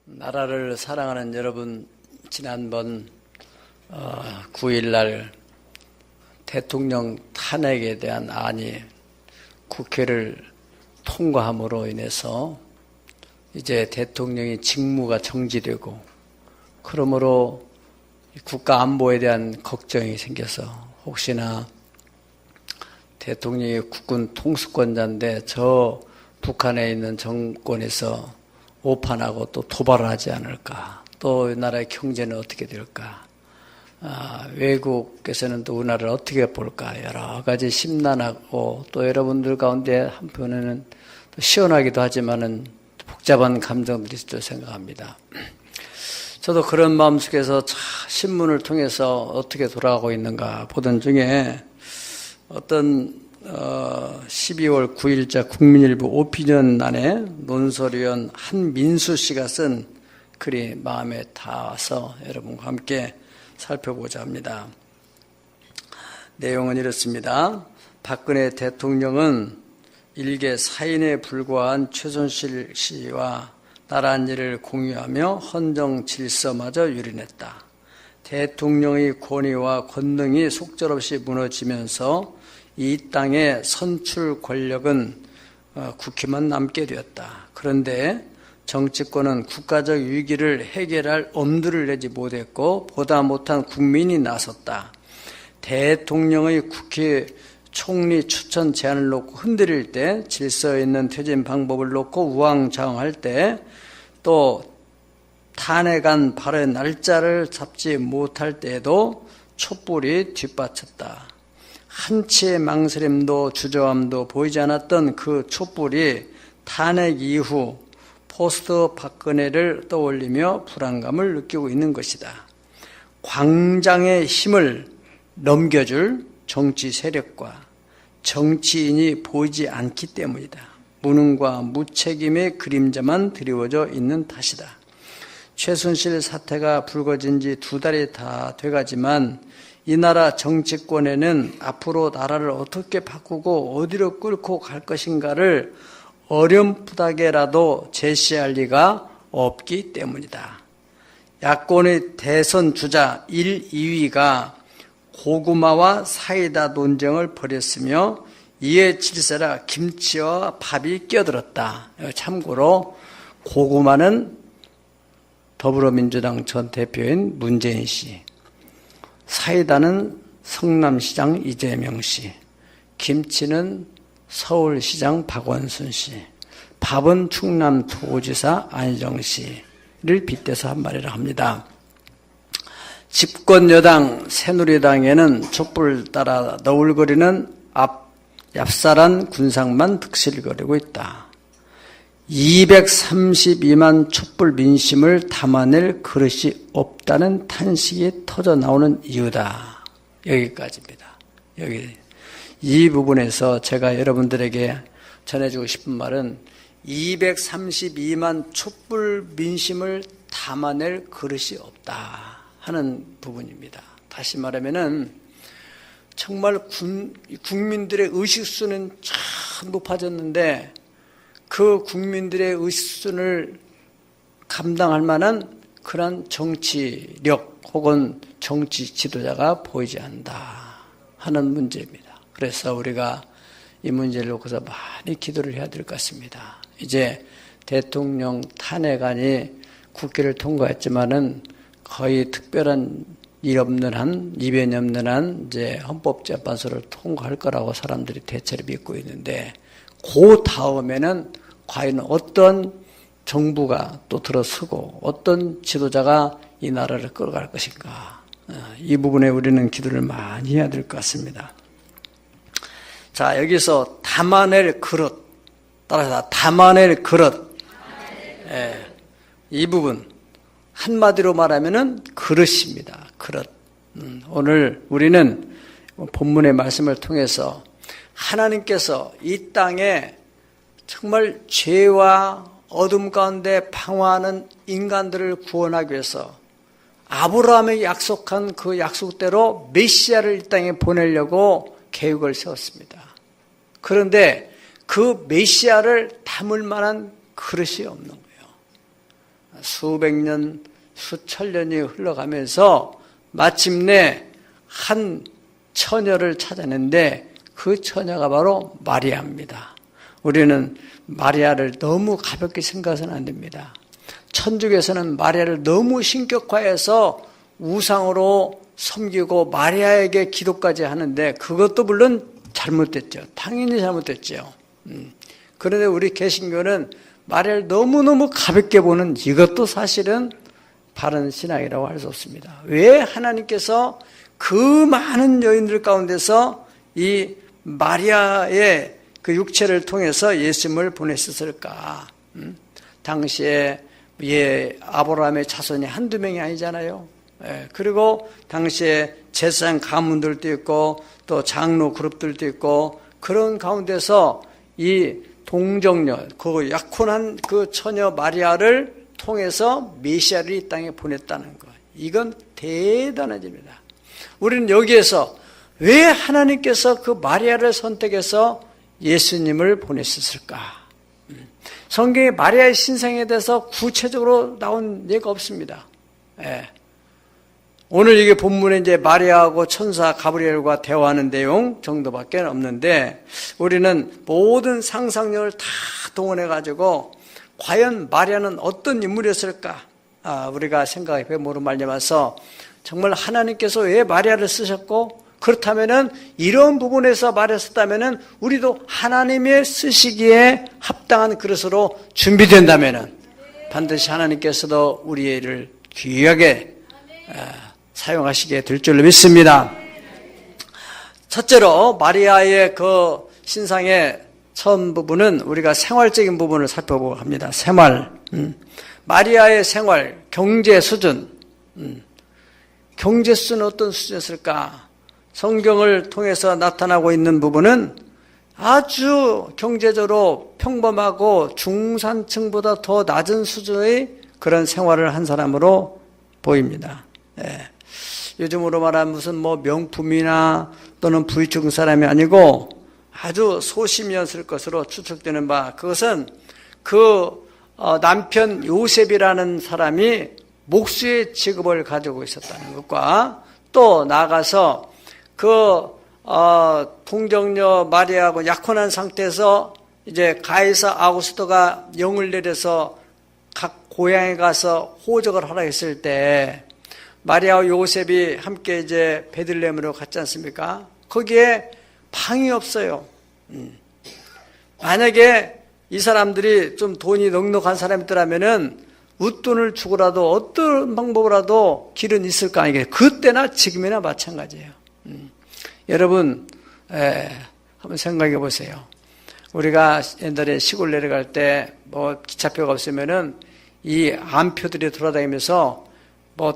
나라를 사랑하는 여러분, 지난번 9일날 대통령 탄핵에 대한 안이 국회를 통과함으로 인해서 이제 대통령의 직무가 정지되고, 그러므로 국가 안보에 대한 걱정이 생겨서 혹시나 대통령이 국군 통수권자인데 저 북한에 있는 정권에서 오판하고 또 도발을 하지 않을까, 또 나라의 경제는 어떻게 될까, 외국에서는 또 우리나라를 어떻게 볼까, 여러 가지 심란하고 또 여러분들 가운데 한편에는 또 시원하기도 하지만은 복잡한 감정들이 있을 줄 생각합니다. 저도 그런 마음속에서 신문을 통해서 어떻게 돌아가고 있는가 보던 중에 어떤 12월 9일자 국민일보 오피니언란에 논설위원 한민수 씨가 쓴 글이 마음에 닿아서 여러분과 함께 살펴보자 합니다. 내용은 이렇습니다. 박근혜 대통령은 일개 사인에 불과한 최순실 씨와 나란 일을 공유하며 헌정 질서마저 유린했다. 대통령의 권위와 권능이 속절없이 무너지면서 이 땅의 선출 권력은 국회만 남게 되었다. 그런데 정치권은 국가적 위기를 해결할 엄두를 내지 못했고 보다 못한 국민이 나섰다. 대통령의 국회 총리 추천 제안을 놓고 흔들릴 때, 질서 있는 퇴진 방법을 놓고 우왕좌왕할 때, 또 탄핵안 발의 날짜를 잡지 못할 때에도 촛불이 뒷받쳤다. 한치의 망설임도 주저함도 보이지 않았던 그 촛불이 탄핵 이후 포스트 박근혜를 떠올리며 불안감을 느끼고 있는 것이다. 광장의 힘을 넘겨줄 정치 세력과 정치인이 보이지 않기 때문이다. 무능과 무책임의 그림자만 드리워져 있는 탓이다. 최순실 사태가 불거진 지 2달이 다 돼가지만 이 나라 정치권에는 앞으로 나라를 어떻게 바꾸고 어디로 끌고 갈 것인가를 어렴풋하게라도 제시할 리가 없기 때문이다. 야권의 대선 주자 1, 2위가 고구마와 사이다 논쟁을 벌였으며 이에 질세라 김치와 밥이 끼어들었다. 참고로 고구마는 더불어민주당 전 대표인 문재인 씨, 사이다는 성남시장 이재명 씨, 김치는 서울시장 박원순 씨, 밥은 충남도지사 안희정 씨를 빗대서 한 말이라 합니다. 집권 여당 새누리당에는 촛불 따라 너울거리는 얍살한 군상만 득실거리고 있다. 232만 촛불 민심을 담아낼 그릇이 없다는 탄식이 터져 나오는 이유다. 여기까지입니다. 이 부분에서 제가 여러분들에게 전해주고 싶은 말은 232만 촛불 민심을 담아낼 그릇이 없다 하는 부분입니다. 다시 말하면은 정말 국민들의 의식수는 참 높아졌는데 그 국민들의 의식수를 감당할 만한 그런 정치력 혹은 정치 지도자가 보이지 않는다 하는 문제입니다. 그래서 우리가 이 문제를 놓고서 많이 기도를 해야 될 것 같습니다. 이제 대통령 탄핵안이 국회를 통과했지만은 거의 특별한 일 없는 한, 이변이 없는 한 이제 헌법재판소를 통과할 거라고 사람들이 대체로 믿고 있는데, 그 다음에는 과연 어떤 정부가 또 들어서고 어떤 지도자가 이 나라를 끌어갈 것인가, 이 부분에 우리는 기도를 많이 해야 될 것 같습니다. 자, 여기서 담아낼 그릇, 따라서 담아낼 그릇, 이 부분 한마디로 말하면은 그릇입니다. 그릇. 오늘 우리는 본문의 말씀을 통해서 하나님께서 이 땅에 정말 죄와 어둠 가운데 방황하는 인간들을 구원하기 위해서 아브라함이 약속한 그 약속대로 메시아를 이 땅에 보내려고 계획을 세웠습니다. 그런데 그 메시아를 담을 만한 그릇이 없는 거예요. 수백 년, 수천 년이 흘러가면서 마침내 한 처녀를 찾아냈는데 그 처녀가 바로 마리아입니다. 우리는 마리아를 너무 가볍게 생각해서는 안 됩니다. 천주교에서는 마리아를 너무 신격화해서 우상으로 섬기고 마리아에게 기도까지 하는데 그것도 물론 잘못됐죠. 당연히 잘못됐죠. 그런데 우리 개신교는 마리아를 너무너무 가볍게 보는 이것도 사실은 바른 신앙이라고 할 수 없습니다. 왜 하나님께서 그 많은 여인들 가운데서 이 마리아의 그 육체를 통해서 예수님을 보내셨을까? 당시에 아브라함의 자손이 한두 명이 아니잖아요. 그리고 당시에 제사장 가문들도 있고 또 장로 그룹들도 있고 그런 가운데서 이 동정녀, 그 약혼한 그 처녀 마리아를 통해서 메시아를 이 땅에 보냈다는 것. 이건 대단한 일입니다. 우리는 여기에서 왜 하나님께서 그 마리아를 선택해서 예수님을 보내셨을까? 성경에 마리아의 신상에 대해서 구체적으로 나온 예가 없습니다. 오늘 이게 본문에 이제 마리아하고 천사 가브리엘과 대화하는 내용 정도밖에 없는데 우리는 모든 상상력을 다 동원해가지고 과연 마리아는 어떤 인물이었을까? 우리가 생각해 보므로 말미암아서 정말 하나님께서 왜 마리아를 쓰셨고 그렇다면은 이런 부분에서 마리아 썼다면은 우리도 하나님의 쓰시기에 합당한 그릇으로 준비된다면은 반드시 하나님께서도 우리를 귀하게 사용하시게 될 줄로 믿습니다. 첫째로 마리아의 그 신상의 처음 부분은 우리가 생활적인 부분을 살펴보고 합니다. 생활. 마리아의 생활, 경제 수준. 경제 수준은 어떤 수준이었을까? 성경을 통해서 나타나고 있는 부분은 아주 경제적으로 평범하고 중산층보다 더 낮은 수준의 그런 생활을 한 사람으로 보입니다. 요즘으로 말하면 무슨 명품이나 또는 부유층 사람이 아니고 아주 소심이었을 것으로 추측되는 바, 그것은 그 남편 요셉이라는 사람이 목수의 직업을 가지고 있었다는 것과 또 나아가서 그 동정녀 마리아하고 약혼한 상태에서 이제 가이사 아우구스토가 영을 내려서 각 고향에 가서 호적을 하라 했을 때 마리아와 요셉이 함께 이제 베들레헴으로 갔지 않습니까? 거기에 방이 없어요. 만약에 이 사람들이 좀 돈이 넉넉한 사람이더라면은 웃돈을 주고라도 어떤 방법으로라도 길은 있을 거 아니겠어요? 그때나 지금이나 마찬가지예요. 여러분, 한번 생각해 보세요. 우리가 옛날에 시골 내려갈 때 기차표가 없으면은 이 암표들이 돌아다니면서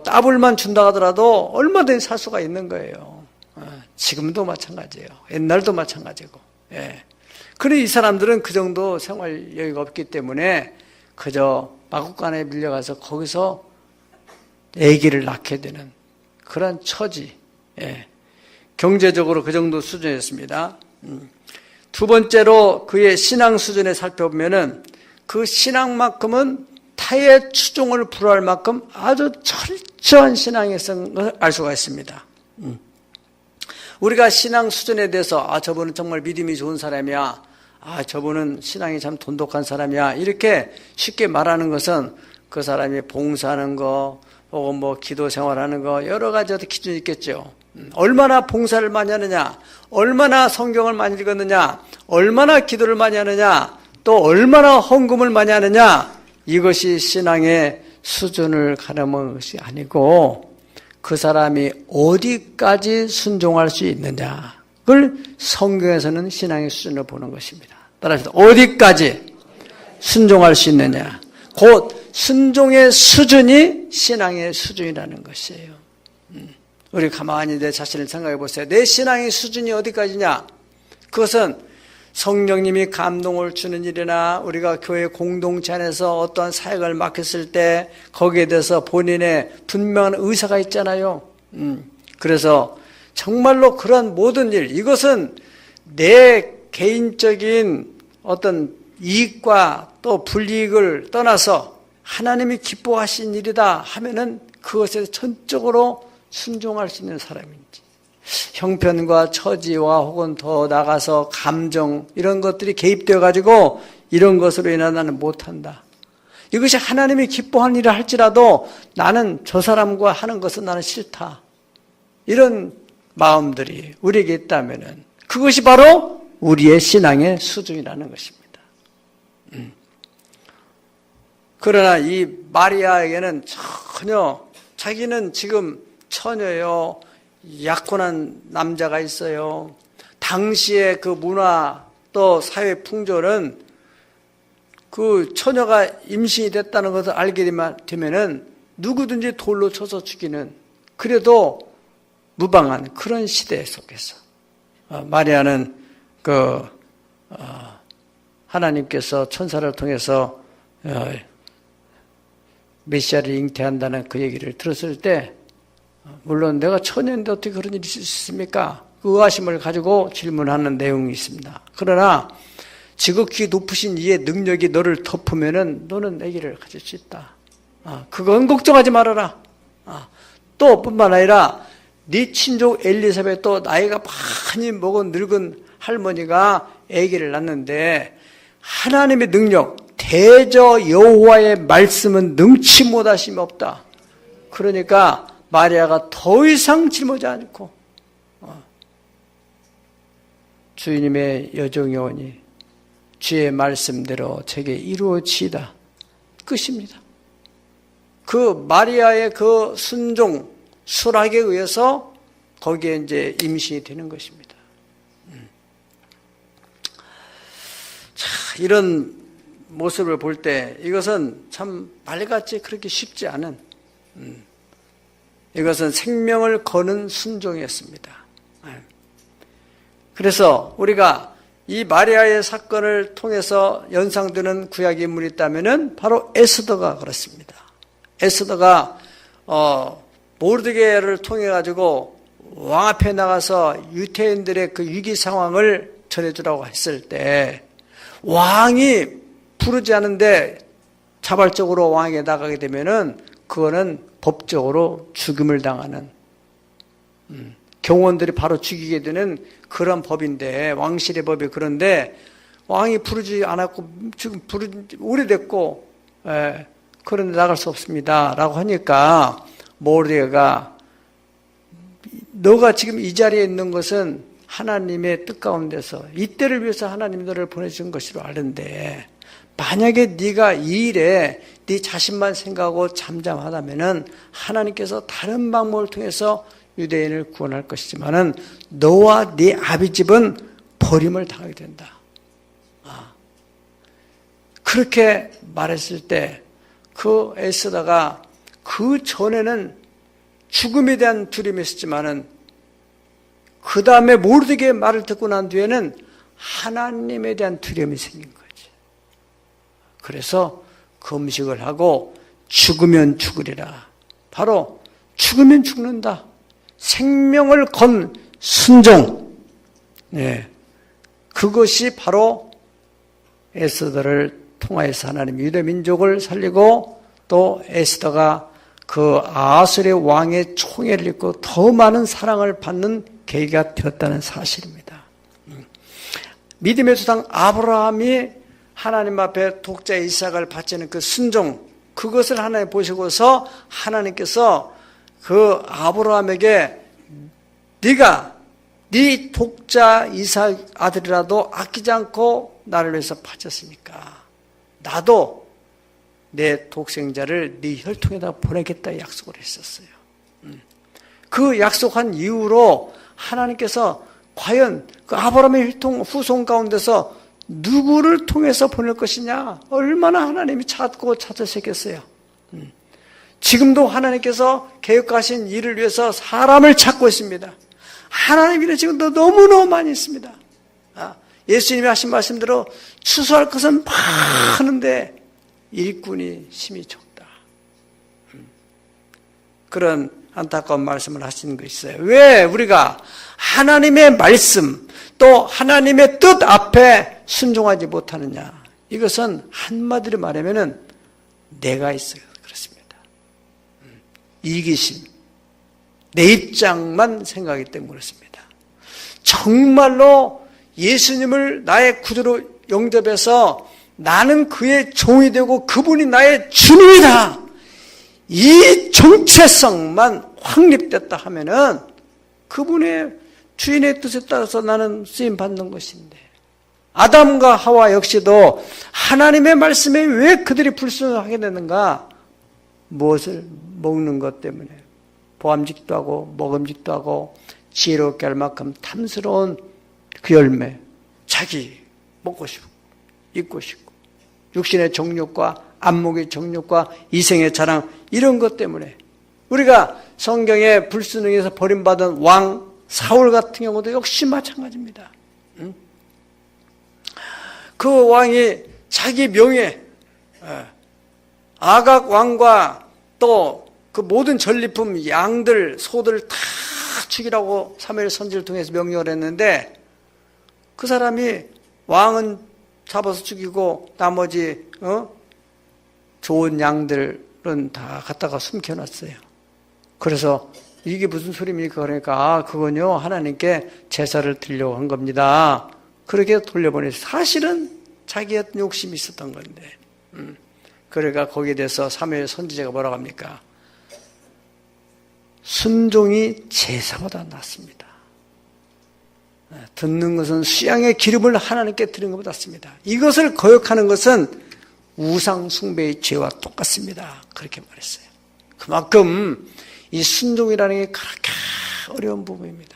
따블만 준다 하더라도 얼마든지 살 수가 있는 거예요. 지금도 마찬가지예요. 옛날도 마찬가지고. 그런데 이 사람들은 그 정도 생활 여유가 없기 때문에 그저 마구간에 밀려가서 거기서 아기를 낳게 되는 그런 처지. 경제적으로 그 정도 수준이었습니다. 두 번째로 그의 신앙 수준에 살펴보면은 그 신앙만큼은 타의 추종을 불허할 만큼 아주 철저한 신앙이었던 것을 알 수가 있습니다. 우리가 신앙 수준에 대해서 저분은 정말 믿음이 좋은 사람이야, 저분은 신앙이 참 돈독한 사람이야, 이렇게 쉽게 말하는 것은 그 사람이 봉사하는 거 혹은 기도 생활하는 거 여러 가지 기준이 있겠죠. 얼마나 봉사를 많이 하느냐, 얼마나 성경을 많이 읽었느냐, 얼마나 기도를 많이 하느냐, 또 얼마나 헌금을 많이 하느냐, 이것이 신앙의 수준을 가늠하는 것이 아니고 그 사람이 어디까지 순종할 수 있느냐, 그걸 성경에서는 신앙의 수준을 보는 것입니다. 따라서 어디까지 순종할 수 있느냐, 곧 순종의 수준이 신앙의 수준이라는 것이에요. 우리 가만히 내 자신을 생각해 보세요. 내 신앙의 수준이 어디까지냐? 그것은 성령님이 감동을 주는 일이나 우리가 교회 공동체 안에서 어떠한 사역을 맡겼을 때 거기에 대해서 본인의 분명한 의사가 있잖아요. 그래서 정말로 그런 모든 일, 이것은 내 개인적인 어떤 이익과 또 불이익을 떠나서 하나님이 기뻐하신 일이다 하면은 그것에 전적으로 순종할 수 있는 사람인지, 형편과 처지와 혹은 더 나가서 감정 이런 것들이 개입되어 가지고 이런 것으로 인해 나는 못한다, 이것이 하나님이 기뻐하는 일을 할지라도 나는 저 사람과 하는 것은 나는 싫다, 이런 마음들이 우리에게 있다면은 그것이 바로 우리의 신앙의 수준이라는 것입니다. 그러나 이 마리아에게는 전혀, 자기는 지금 처녀요, 약혼한 남자가 있어요. 당시의 그 문화 또 사회 풍조는 그 처녀가 임신이 됐다는 것을 알게 되면은 누구든지 돌로 쳐서 죽이는, 그래도 무방한 그런 시대 속에서 마리아는 하나님께서 천사를 통해서 메시아를 잉태한다는 그 얘기를 들었을 때, 물론 내가 처녀인데 어떻게 그런 일이 있을 수 있습니까? 그 의아심을 가지고 질문하는 내용이 있습니다. 그러나 지극히 높으신 이의 능력이 너를 덮으면은 너는 아기를 가질 수 있다. 그건 걱정하지 말아라. 또 뿐만 아니라 네 친족 엘리사벳도 나이가 많이 먹은 늙은 할머니가 아기를 낳는데 하나님의 능력, 대저 여호와의 말씀은 능치 못하심이 없다. 그러니까 마리아가 더 이상 짊어지 않고 주님의 여종이오니 주의 말씀대로 제게 이루어지이다. 끝입니다. 그 마리아의 그 순종, 수락에 의해서 거기에 이제 임신이 되는 것입니다. 자, 이런 모습을 볼 때 이것은 참 말같이 그렇게 쉽지 않은, 이것은 생명을 거는 순종이었습니다. 그래서 우리가 이 마리아의 사건을 통해서 연상되는 구약 인물이 있다면은 바로 에스더가 그렇습니다. 에스더가 모르드게를 통해 가지고 왕 앞에 나가서 유대인들의 그 위기 상황을 전해주라고 했을 때 왕이 부르지 않은데 자발적으로 왕에게 나가게 되면은 그거는 법적으로 죽임을 당하는, 경호원들이 바로 죽이게 되는 그런 법인데, 왕실의 법이 그런데 왕이 부르지 않았고 지금 부른 지 오래됐고 그런데 나갈 수 없습니다 라고 하니까 모르드게가 너가 지금 이 자리에 있는 것은 하나님의 뜻 가운데서 이때를 위해서 하나님이 너를 보내준 것으로 아는데, 만약에 네가 이 일에 네 자신만 생각하고 잠잠하다면은 하나님께서 다른 방법을 통해서 유대인을 구원할 것이지만은 너와 네 아비 집은 버림을 당하게 된다. 그렇게 말했을 때 그 에스더가 그 전에는 죽음에 대한 두려움이 있었지만은 그 다음에 모르드게의 말을 듣고 난 뒤에는 하나님에 대한 두려움이 생긴 거지. 그래서 금식을 하고 죽으면 죽으리라. 바로 죽으면 죽는다. 생명을 건 순종. 그것이 바로 에스더를 통하여서 하나님 유대 민족을 살리고 또 에스더가 그 아수르의 왕의 총애를 입고 더 많은 사랑을 받는 계기가 되었다는 사실입니다. 믿음의 조상 아브라함이 하나님 앞에 독자 이삭을 바치는 그 순종, 그것을 하나님 보시고서 하나님께서 그 아브라함에게 네가 네 독자 이삭 아들이라도 아끼지 않고 나를 위해서 바쳤으니까 나도 내 독생자를 네 혈통에다 보내겠다 약속을 했었어요. 그 약속한 이후로 하나님께서 과연 그 아브라함의 혈통 후손 가운데서 누구를 통해서 보낼 것이냐, 얼마나 하나님이 찾고 찾으셨겠어요. 지금도 하나님께서 계획하신 일을 위해서 사람을 찾고 있습니다. 하나님이 지금도 너무너무 많이 있습니다. 예수님이 하신 말씀대로 추수할 것은 많은데 일꾼이 심히 적다. 그런 안타까운 말씀을 하시는 거 있어요. 왜 우리가 하나님의 말씀 또 하나님의 뜻 앞에 순종하지 못하느냐? 이것은 한마디로 말하면은 내가 있어요. 그렇습니다. 이기심, 내 입장만 생각하기 때문에 그렇습니다. 정말로 예수님을 나의 구주로 영접해서 나는 그의 종이 되고 그분이 나의 주님이다, 이 정체성만 확립됐다 하면은 그분의 주인의 뜻에 따라서 나는 쓰임 받는 것인데, 아담과 하와 역시도 하나님의 말씀에 왜 그들이 불순하게 되는가? 무엇을 먹는 것 때문에 보암직도 하고 먹음직도 하고 지혜롭게 할 만큼 탐스러운 그 열매, 자기 먹고 싶고 입고 싶고 육신의 정욕과 안목의 정욕과 이생의 자랑, 이런 것 때문에 우리가 성경에 불순응해서 버림받은 왕 사울 같은 경우도 역시 마찬가지입니다. 그 왕이 자기 명예, 아각 왕과 또 그 모든 전리품, 양들, 소들 다 죽이라고 사무엘 선지를 통해서 명령을 했는데, 그 사람이 왕은 잡아서 죽이고 나머지 좋은 양들은 다 갖다가 숨겨놨어요. 그래서 이게 무슨 소리입니까? 그러니까 그건요, 하나님께 제사를 드리려고 한 겁니다. 그렇게 돌려보내서 사실은 자기의 욕심이 있었던 건데, 그러니까 거기에 대해서 사무엘 선지자가 뭐라고 합니까? 순종이 제사보다 낫습니다. 듣는 것은 수양의 기름을 하나님께 드리는 것보다 낫습니다. 이것을 거역하는 것은 우상 숭배의 죄와 똑같습니다. 그렇게 말했어요. 그만큼 이 순종이라는 게 그렇게 어려운 부분입니다.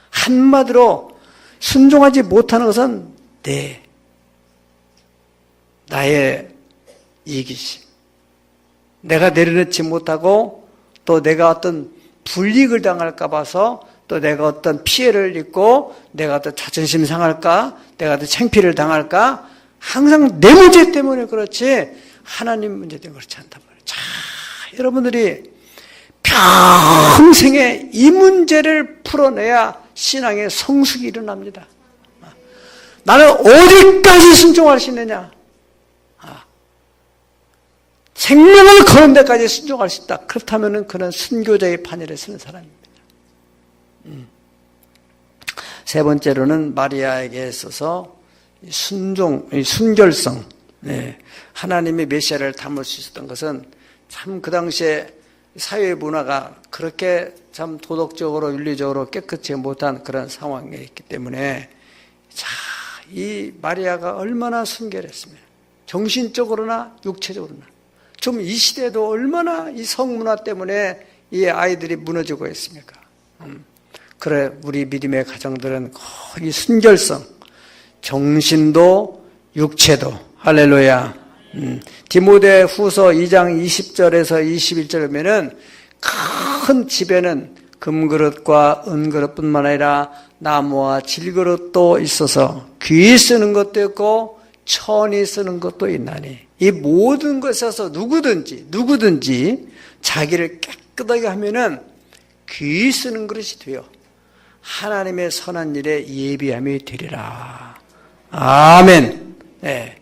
한마디로 순종하지 못하는 것은 나의 이기심, 내가 내려놓지 못하고 또 내가 어떤 불이익을 당할까 봐서, 또 내가 어떤 피해를 입고 내가 어떤 자존심 상할까, 내가 어떤 창피를 당할까, 항상 내 문제 때문에 그렇지 하나님 문제 때문에 그렇지 않단 말이에요. 자, 여러분들이 평생에 이 문제를 풀어내야 신앙의 성숙이 일어납니다. 나는 어디까지 순종할 수 있느냐? 생명을 거는 데까지 순종할 수 있다. 그렇다면 그는 순교자의 판열에 서는 사람입니다. 세 번째로는 마리아에게 있어서 순결성, 하나님의 메시아를 담을 수 있었던 것은 참 그 당시에 사회 문화가 그렇게 참 도덕적으로 윤리적으로 깨끗이 못한 그런 상황에 있기 때문에, 자, 이 마리아가 얼마나 순결했으면, 정신적으로나 육체적으로나. 좀 이 시대도 얼마나 이 성문화 때문에 이 아이들이 무너지고 있습니까? 그래, 우리 믿음의 가정들은 거의 순결성, 정신도 육체도, 할렐루야. 디모데 후서 2장 20절에서 21절에 보면은 큰 집에는 금그릇과 은그릇뿐만 아니라 나무와 질그릇도 있어서 귀 쓰는 것도 있고 천이 쓰는 것도 있나니, 이 모든 것에서 누구든지 자기를 깨끗하게 하면은 귀 쓰는 그릇이 되어 하나님의 선한 일에 예비함이 되리라. 아멘. 네.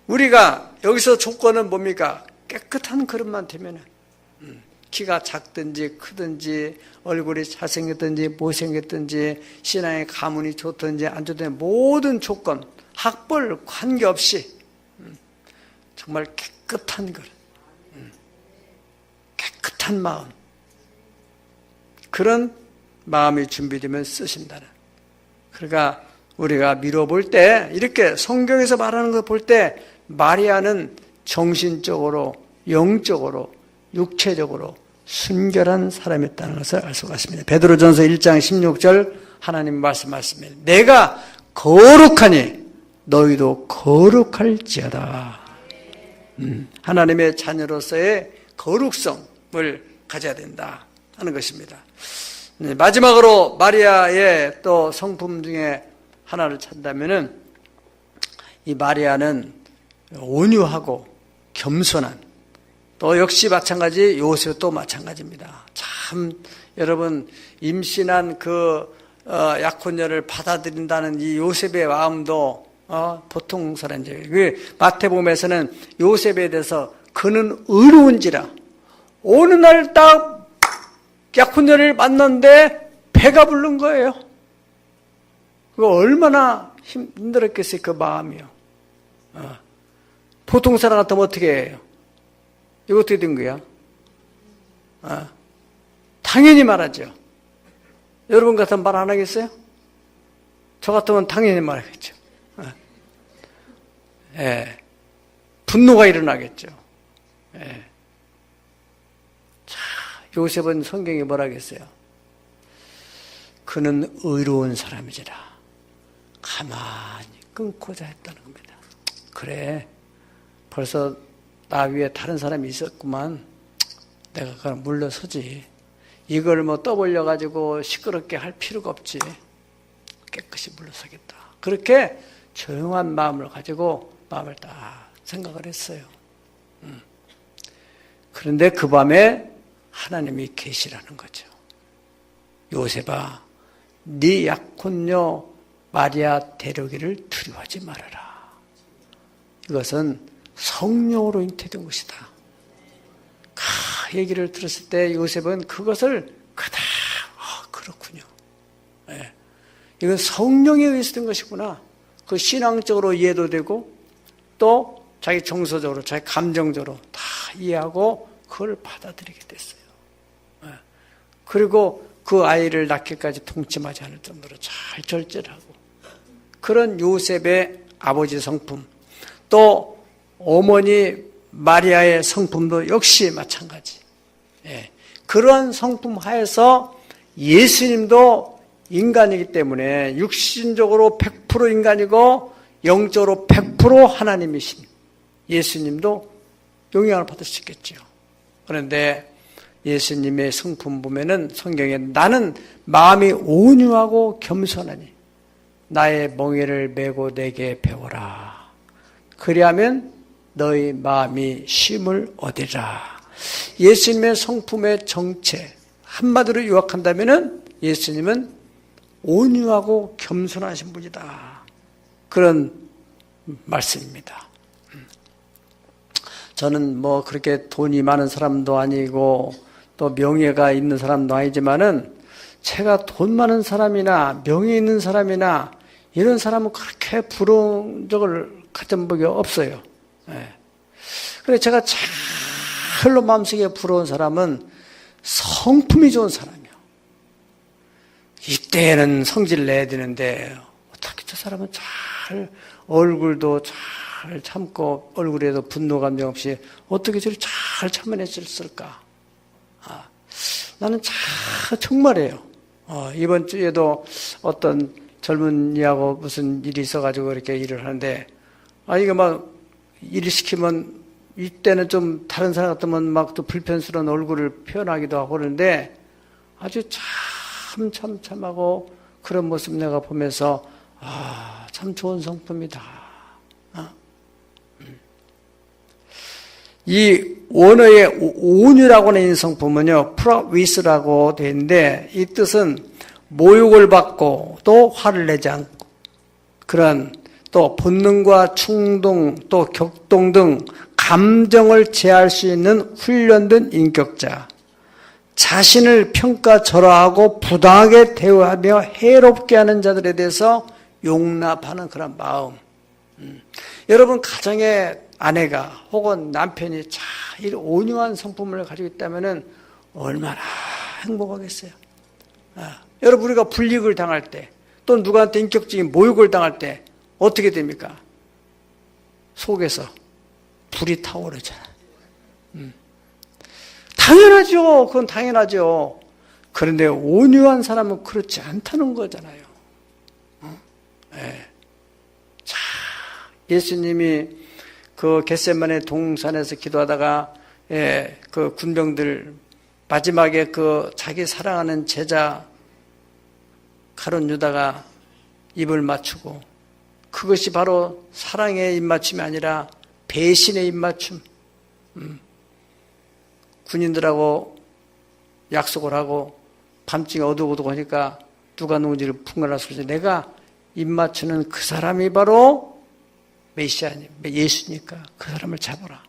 우리가 여기서 조건은 뭡니까? 깨끗한 그릇만 되면은, 키가 작든지 크든지 얼굴이 잘생겼든지 못생겼든지 신앙의 가문이 좋든지 안 좋든지 모든 조건, 학벌 관계없이 정말 깨끗한 그릇, 깨끗한 마음, 그런 마음이 준비되면 쓰신다는. 그러니까 우리가 미뤄볼 때, 이렇게 성경에서 말하는 거 볼 때 마리아는 정신적으로, 영적으로, 육체적으로 순결한 사람이었다는 것을 알 수가 있습니다. 베드로전서 1장 16절 하나님 말씀하십니다. 내가 거룩하니 너희도 거룩할지어다. 하나님의 자녀로서의 거룩성을 가져야 된다 하는 것입니다. 마지막으로 마리아의 또 성품 중에 하나를 찾는다면은, 이 마리아는 온유하고 겸손한, 또 역시 마찬가지 요셉도 마찬가지입니다. 참 여러분, 임신한 그 약혼녀를 받아들인다는 이 요셉의 마음도 보통 사람이죠. 그 마태복음에서는 요셉에 대해서 그는 의로운지라. 어느 날 딱 약혼녀를 만났는데 배가 부른 거예요. 그거 얼마나 힘들었겠어요, 그 마음이요. 보통 사람 같으면 어떻게 해요? 이거 어떻게 된 거야? 당연히 말하죠. 여러분 같으면 말 안 하겠어요? 저 같으면 당연히 말하겠죠. 예. 분노가 일어나겠죠. 예. 자, 요셉은 성경이 뭐라 하겠어요? 그는 의로운 사람이지라. 가만히 끊고자 했다는 겁니다. 그래, 벌써 나 위에 다른 사람이 있었구만. 내가 그럼 물러서지. 이걸 뭐 떠벌려가지고 시끄럽게 할 필요가 없지. 깨끗이 물러서겠다. 그렇게 조용한 마음을 가지고 마음을 딱 생각을 했어요. 그런데 그 밤에 하나님이 계시라는 거죠. 요셉아, 네 약혼녀 마리아 데려오기를 두려워하지 말아라. 이것은 성령으로 잉태된 것이다. 그 얘기를 들었을 때 요셉은 그것을 그다, 그렇군요. 네. 이건 성령에 의해서 된 것이구나. 그 신앙적으로 이해도 되고 또 자기 정서적으로, 자기 감정적으로 다 이해하고 그걸 받아들이게 됐어요. 네. 그리고 그 아이를 낳기까지 동침하지 않을 정도로 잘 절제를 하고, 그런 요셉의 아버지 성품, 또 어머니 마리아의 성품도 역시 마찬가지. 예. 그런 성품 하에서 예수님도 인간이기 때문에 육신적으로 100% 인간이고 영적으로 100% 하나님이신 예수님도 영향을 받을 수 있겠죠. 그런데 예수님의 성품 보면은 성경에 나는 마음이 온유하고 겸손하니 나의 멍에를 메고 내게 배워라. 그리하면 너희 마음이 쉼을 얻으리라. 예수님의 성품의 정체, 한마디로 요약한다면은 예수님은 온유하고 겸손하신 분이다. 그런 말씀입니다. 저는 뭐 그렇게 돈이 많은 사람도 아니고 또 명예가 있는 사람도 아니지만은 제가 돈 많은 사람이나 명예 있는 사람이나 이런 사람은 그렇게 부러운 적을 가진 적이 없어요. 예. 그래서 제가 제일로 마음속에 부러운 사람은 성품이 좋은 사람이요. 이때는 성질 내야 되는데 어떻게 저 사람은 잘 얼굴도 잘 참고 얼굴에도 분노 감정 없이 어떻게 저를 잘 참아냈을까? 나는 정말이에요. 이번 주에도 어떤 젊은이하고 무슨 일이 있어가지고 이렇게 일을 하는데, 이거 막 일 시키면 이때는 좀 다른 사람 같으면 막 또 불편스러운 얼굴을 표현하기도 하고 그러는데 아주 참하고 그런 모습 내가 보면서 참 좋은 성품이다. 이 원어의 온유라고 하는 성품은요, 프라위스라고 되어 있는데 이 뜻은 모욕을 받고 또 화를 내지 않고 그런 또 본능과 충동 또 격동 등 감정을 제어할 수 있는 훈련된 인격자, 자신을 평가절하하고 부당하게 대우하며 해롭게 하는 자들에 대해서 용납하는 그런 마음. 여러분 가정의 아내가 혹은 남편이 참 온유한 성품을 가지고 있다면 얼마나 행복하겠어요. 여러분 우리가 불이익을 당할 때 또 누구한테 인격적인 모욕을 당할 때 어떻게 됩니까? 속에서 불이 타오르잖아요. 당연하죠. 그건 당연하죠. 그런데 온유한 사람은 그렇지 않다는 거잖아요. 네. 자, 예수님이 그 겟세마네 동산에서 기도하다가 그 군병들 마지막에 그 자기 사랑하는 제자 가룟 유다가 입을 맞추고, 그것이 바로 사랑의 입맞춤이 아니라 배신의 입맞춤. 군인들하고 약속을 하고 밤중에 어둑어둑하니까 누가 누군지를 풍문하소서 내가 입맞추는 그 사람이 바로 메시아니, 예수니까 그 사람을 잡아라.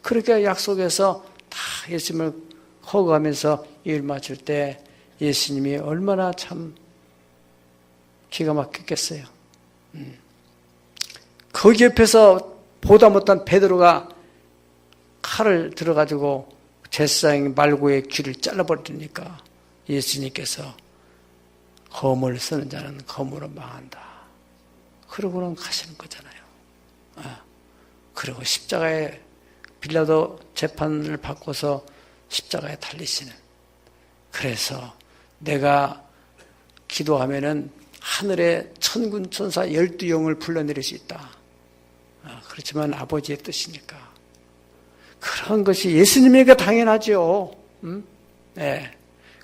그렇게 약속해서 다 예수님을 허구하면서 일 마칠 때 예수님이 얼마나 참 기가 막혔겠어요. 거기 옆에서 보다 못한 베드로가 칼을 들어가지고 제사장 말고의 귀를 잘라버리니까 예수님께서 검을 쓰는 자는 검으로 망한다. 그러고는 가시는 거잖아요. 그리고 십자가에 빌라도 재판을 받고서 십자가에 달리시는. 그래서 내가 기도하면은 하늘에 천군 천사 12영을 불러내릴 수 있다. 그렇지만 아버지의 뜻이니까. 그런 것이 예수님에게 당연하죠. 네.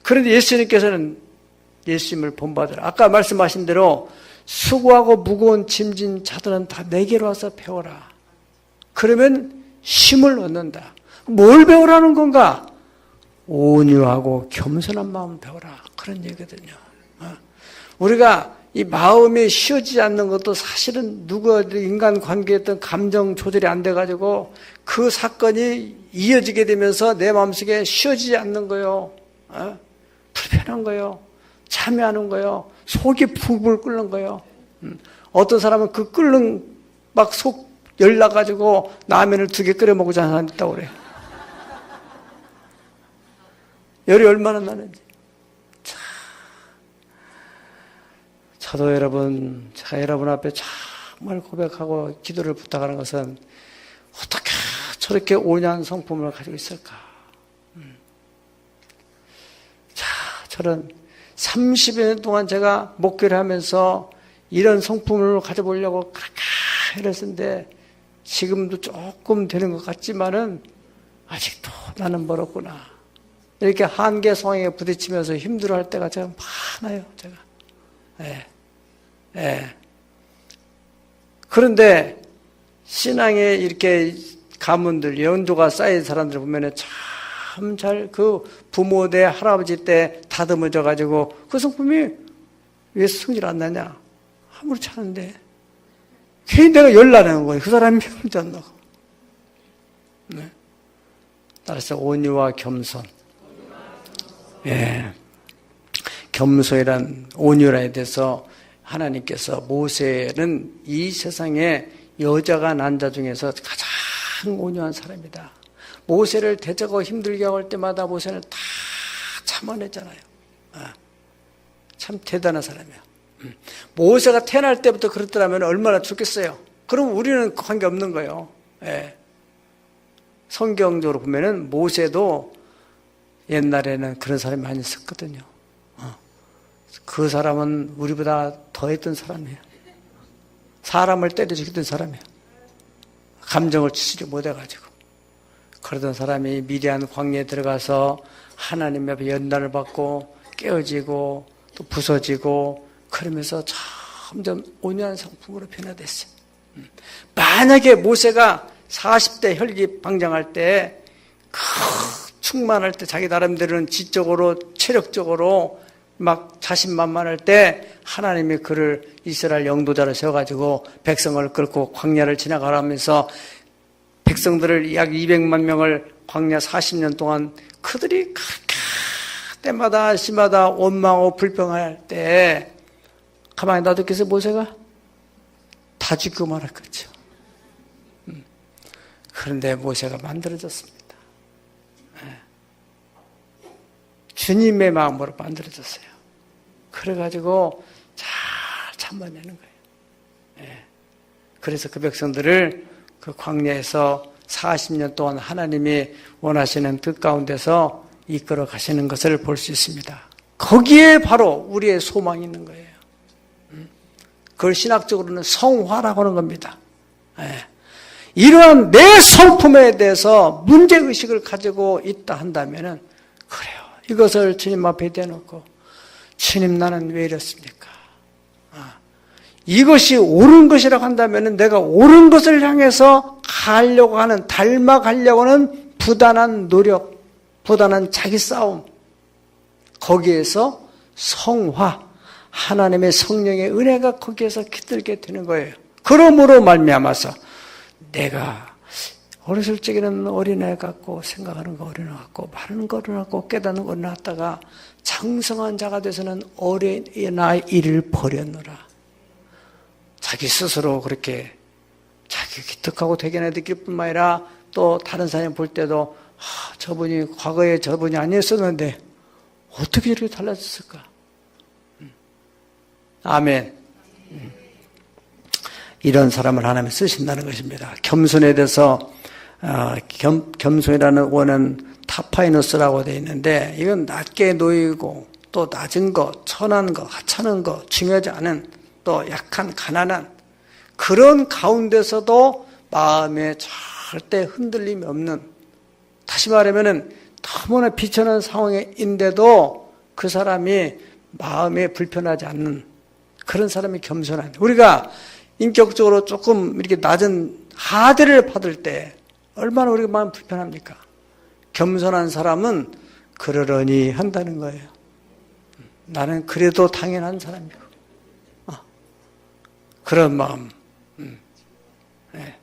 그런데 예수님께서는 예수님을 본받으라. 아까 말씀하신 대로 수고하고 무거운 짐진 자들은 다 내게로 와서 배워라. 그러면 힘을 얻는다. 뭘 배우라는 건가? 온유하고 겸손한 마음 배워라. 그런 얘기거든요. 우리가 이 마음이 쉬어지지 않는 것도 사실은 누가 인간관계에 감정 조절이 안 돼가지고 그 사건이 이어지게 되면서 내 마음속에 쉬어지지 않는 거예요. 불편한 거예요. 참여하는 거예요. 속이 부글 끓는 거예요. 어떤 사람은 그 끓는 막 속 열나가지고 라면을 2개 끓여 먹고 자는 사람 있다고 그래요. 열이 얼마나 나는지. 저도 여러분, 제가 여러분 앞에 정말 고백하고 기도를 부탁하는 것은 어떻게 저렇게 온유한 성품을 가지고 있을까? 자, 저는 30여 년 동안 제가 목회를 하면서 이런 성품을 가져보려고 그렇게 애썼는데 지금도 조금 되는 것 같지만은 아직도 나는 멀었구나. 이렇게 한계 상황에 부딪히면서 힘들어할 때가 제가 많아요. 제가. 그런데 신앙에 이렇게 가문들, 연조가 쌓인 사람들 보면은 참 잘 그 부모 때, 할아버지 때 다듬어져 가지고 그 성품이 왜 승질 안 나냐? 아무렇지 않은데. 괜히 내가 열나는 거예요. 그 사람이 힘들지 않나고. 네. 따라서 온유와 겸손. 겸손이란 온유라에 대해서 하나님께서 모세는 이 세상에 여자가 난 자 중에서 가장 온유한 사람이다. 모세를 대적하고 힘들게 할 때마다 모세는 다 참아냈잖아요. 참 대단한 사람이야. 모세가 태어날 때부터 그렇더라면 얼마나 좋겠어요. 그럼 우리는 관계없는 거예요. 성경적으로 보면은 모세도 옛날에는 그런 사람이 많이 있었거든요. 그 사람은 우리보다 더 했던 사람이에요. 사람을 때려 죽였던 사람이에요. 감정을 치지 못해가지고. 그러던 사람이 미디안 광야에 들어가서 하나님 앞에 연단을 받고 깨어지고 또 부서지고 그러면서 점점 온유한 성품으로 변화됐어요. 만약에 모세가 40대 혈기 방장할 때 충만할 때 자기 나름대로는 지적으로 체력적으로 막 자신만만할 때 하나님이 그를 이스라엘 영도자로 세워가지고 백성을 끌고 광야를 지나가라면서 백성들을 약 200만 명을 광야 40년 동안 그들이 때마다 시마다 원망하고 불평할 때 가만히 놔뒀겠어요? 모세가? 다 죽고 말았겠죠. 그런데 모세가 만들어졌습니다. 주님의 마음으로 만들어졌어요. 그래가지고 잘 참아내는 거예요. 그래서 그 백성들을 그 광야에서 40년 동안 하나님이 원하시는 뜻 가운데서 이끌어 가시는 것을 볼 수 있습니다. 거기에 바로 우리의 소망이 있는 거예요. 그걸 신학적으로는 성화라고 하는 겁니다. 이러한 내 성품에 대해서 문제의식을 가지고 있다 한다면은 그래요. 이것을 주님 앞에 대놓고 주님 나는 왜 이렇습니까? 이것이 옳은 것이라고 한다면 내가 옳은 것을 향해서 가려고 하는 닮아가려고 하는 부단한 노력, 부단한 자기 싸움 거기에서 성화, 하나님의 성령의 은혜가 거기에서 깃들게 되는 거예요. 그러므로 말미암아서 내가 어렸을 적에는 어린애 같고 생각하는 거 어린애 같고 말하는 거 어린애 같고 깨닫는 거 어린애 같다가 장성한 자가 돼서는 어린아이를 버렸노라. 자기 스스로 그렇게 자기 기특하고 대견해 느낄 뿐만 아니라 또 다른 사람 볼 때도 저분이 과거에 저분이 아니었었는데 어떻게 이렇게 달라졌을까? 아멘. 이런 사람을 하나님 쓰신다는 것입니다. 겸손에 대해서 겸손이라는 원은 타파이너스라고 되어 있는데 이건 낮게 놓이고 또 낮은 것, 천한 것, 하찮은 것, 중요하지 않은 또 약한 가난한 그런 가운데서도 마음에 절대 흔들림이 없는, 다시 말하면은 너무나 비천한 상황인데도 그 사람이 마음에 불편하지 않는 그런 사람이 겸손한, 우리가 인격적으로 조금 이렇게 낮은 하대를 받을 때 얼마나 우리가 마음 불편합니까? 겸손한 사람은 그러려니 한다는 거예요. 나는 그래도 당연한 사람이고, 그런 마음. 네.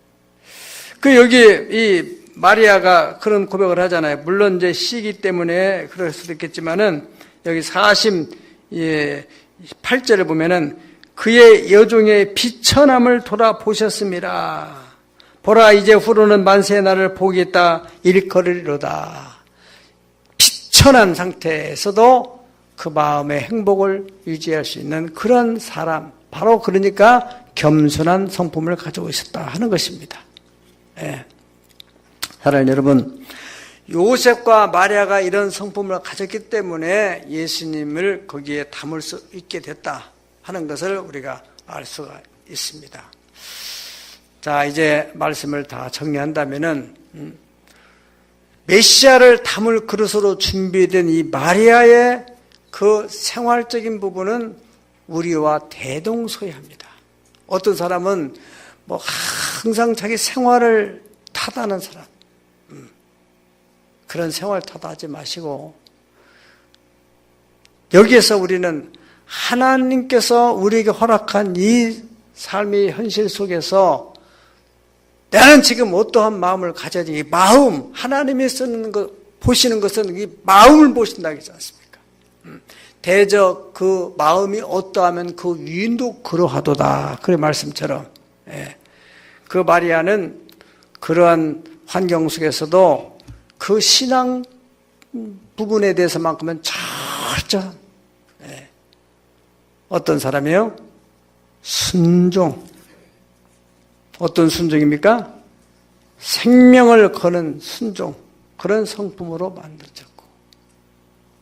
그 여기 이 마리아가 그런 고백을 하잖아요. 물론 이제 시기 때문에 그럴 수도 있겠지만은 여기 48절을 보면은 그의 여종의 비천함을 돌아보셨습니다. 보라, 이제 후로는 만세의 날을 보겠다 일컬으리로다. 비천한 상태에서도 그 마음의 행복을 유지할 수 있는 그런 사람, 바로 그러니까 겸손한 성품을 가지고 있었다 하는 것입니다. 예. 사랑하는 여러분, 요셉과 마리아가 이런 성품을 가졌기 때문에 예수님을 거기에 담을 수 있게 됐다 하는 것을 우리가 알 수가 있습니다. 자, 이제 말씀을 다 정리한다면은 메시아를 담을 그릇으로 준비된 이 마리아의 그 생활적인 부분은 우리와 대동소이합니다. 어떤 사람은 뭐 항상 자기 생활을 탓하는 사람, 그런 생활 탓하지 마시고 여기에서 우리는 하나님께서 우리에게 허락한 이 삶의 현실 속에서 나는 지금 어떠한 마음을 가져야 이 마음, 하나님이 쓰는 것, 보시는 것은 이 마음을 보신다고 하지 않습니까? 대적 그 마음이 어떠하면 그 위인도 그러하도다. 그런 말씀처럼. 예. 그 마리아는 그러한 환경 속에서도 그 신앙 부분에 대해서만큼은 철저한, 예. 어떤 사람이에요? 순종. 어떤 순종입니까? 생명을 거는 순종. 그런 성품으로 만들어졌고,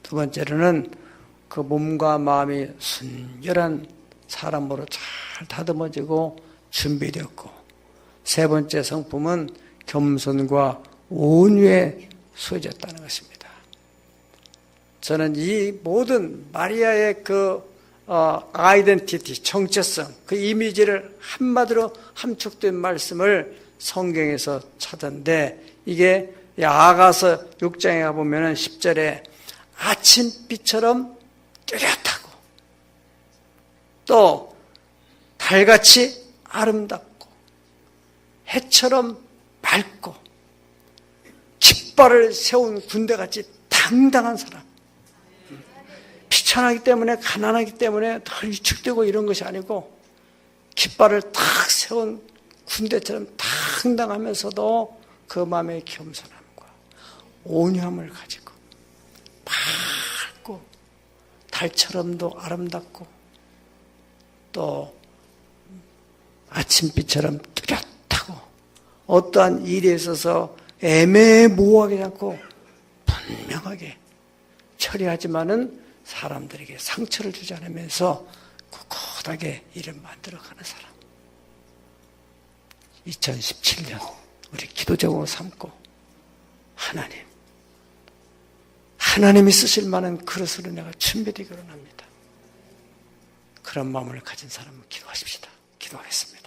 두 번째로는 그 몸과 마음이 순결한 사람으로 잘 다듬어지고 준비되었고, 세 번째 성품은 겸손과 온유에 소해졌다는 것입니다. 저는 이 모든 마리아의 그 아이덴티티, 정체성, 그 이미지를 한마디로 함축된 말씀을 성경에서 찾았는데, 이게 아가서 6장에 가보면 10절에 아침빛처럼 뚜렷하고 또 달같이 아름답고 해처럼 맑고 깃발을 세운 군대같이 당당한 사람. 비천하기 때문에, 가난하기 때문에 늘 위축되고 이런 것이 아니고 깃발을 탁 세운 군대처럼 당당하면서도 그 마음의 겸손함과 온유함을 가지고 밝고 달처럼도 아름답고 또 아침빛처럼 뚜렷하고 어떠한 일에 있어서 애매모호하게 않고 분명하게 처리하지만은 사람들에게 상처를 주지 않으면서 꿋꿋하게 일을 만들어가는 사람. 2017년 우리 기도적으로 삼고 하나님이 쓰실 만한 그릇으로 내가 준비되기를 합니다. 그런 마음을 가진 사람은 기도하십시다. 기도하겠습니다.